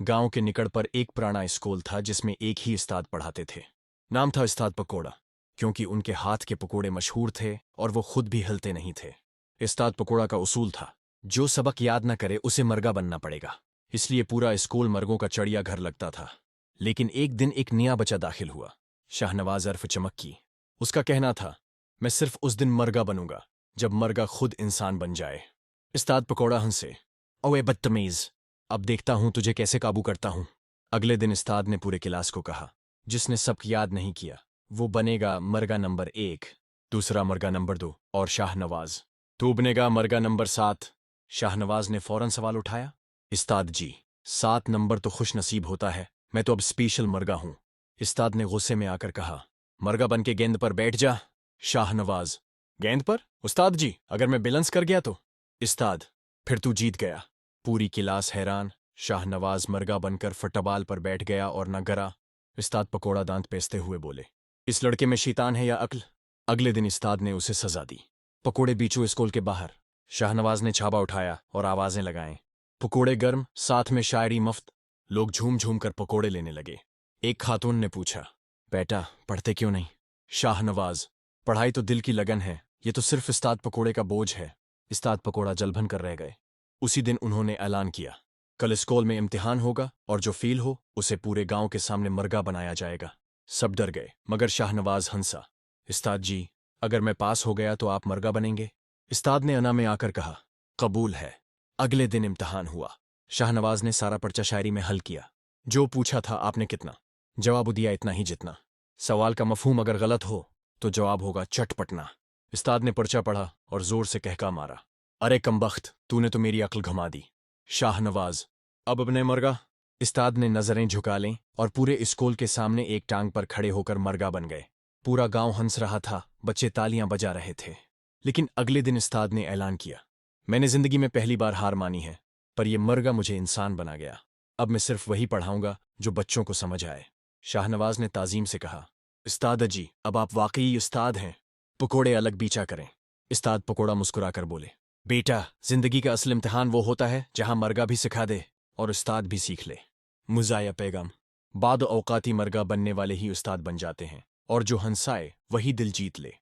गांव के निकट पर एक पुराना स्कूल था जिसमें एक ही उस्ताद पढ़ाते थे। नाम था उस्ताद पकोड़ा, क्योंकि उनके हाथ के पकोड़े मशहूर थे और वो खुद भी हिलते नहीं थे। उस्ताद पकोड़ा का उसूल था, जो सबक याद न करे उसे मरगा बनना पड़ेगा। इसलिए पूरा स्कूल मर्गों का चिड़िया घर लगता था। लेकिन एक दिन एक नया बच्चा दाखिल हुआ, शाहनवाज अरफ चमक्की। उसका कहना था, मैं सिर्फ उस दिन मरगा बनूंगा जब मरगा खुद इंसान बन जाए। उस्ताद पकोड़ा हंसे, ओए बदतमीज, अब देखता हूं तुझे कैसे काबू करता हूं। अगले दिन उस्ताद ने पूरे क्लास को कहा, जिसने सबक याद नहीं किया वो बनेगा मरगा नंबर 1, दूसरा मरगा नंबर 2 और शाहनवाज, तू बनेगा मरगा नंबर 7। शाहनवाज ने फौरन सवाल उठाया, उस्ताद जी, 7 नंबर तो खुश नसीब होता है, मैं तो अब स्पेशल मरगा हूं। उस्ताद ने गुस्से में आकर कहा, मरगा बन के गेंद पर बैठ जा। शाहनवाज, गेंद पर? उस्ताद जी, अगर मैं बैलेंस कर गया तो? उस्ताद, फिर तू जीत गया। पूरी क्लास हैरान। शाहनवाज मरगा बनकर फुटबॉल पर बैठ गया और न गरा। उस्ताद पकोड़ा दांत पेसते हुए बोले, इस लड़के में शैतान है या अक्ल? अगले दिन उस्ताद ने उसे सजा दी। पकोड़े बीचू स्कूल के बाहर। शाहनवाज ने छाबा उठाया और आवाजें लगाएं। पकोड़े गर्म, साथ में शायरी मुफ्त। लोग झूम झूम कर पकोड़े लेने लगे। एक खातून ने पूछा, बेटा पढ़ते क्यों नहीं? शाहनवाज, पढ़ाई तो दिल की लगन है, ये तो सिर्फ उस्ताद पकोड़े का बोझ है। उस्ताद पकोड़ा जलभन कर रह गए। उसी दिन उन्होंने ऐलान किया, कल स्कूल में इम्तिहान होगा और जो फेल हो उसे पूरे गांव के सामने मरगा बनाया जाएगा। सब डर गए, मगर शाहनवाज हंसा, उस्ताद जी, अगर मैं पास हो गया तो आप मरगा बनेंगे? उस्ताद ने अना में आकर कहा, कबूल है। अगले दिन इम्तिहान हुआ। शाहनवाज ने सारा पर्चा शायरी में हल किया। जो पूछा था आपने कितना, जवाब दिया इतना ही जितना। सवाल का मफहूम अगर गलत हो तो जवाब होगा चटपटना। उस्ताद ने पर्चा पढ़ा और जोर से कहका मारा, अरे कमबख्त, तूने तो मेरी अक्ल घुमा दी। शाहनवाज, अब अपने मरगा? उस्ताद ने नजरें झुका लें और पूरे स्कूल के सामने एक टांग पर खड़े होकर मरगा बन गए। पूरा गांव हंस रहा था, बच्चे तालियां बजा रहे थे। लेकिन अगले दिन उस्ताद ने ऐलान किया, मैंने जिंदगी में पहली बार हार मानी है, पर यह मरगा मुझे इंसान बना गया। अब मैं सिर्फ वही पढ़ाऊंगा जो बच्चों को समझ आए। शाहनवाज ने ताजीम से कहा, उस्ताद जी, अब आप वाकई उस्ताद हैं। पकोड़े अलग बीचा करें। उस्ताद पकोड़ा मुस्कुराकर बोले, बेटा, जिंदगी का असल इम्तिहान वो होता है जहां मरगा भी सिखा दे और उस्ताद भी सीख ले। मुजाया पैगाम, बाद औकाती मरगा बनने वाले ही उस्ताद बन जाते हैं और जो हंसाए वही दिल जीत ले।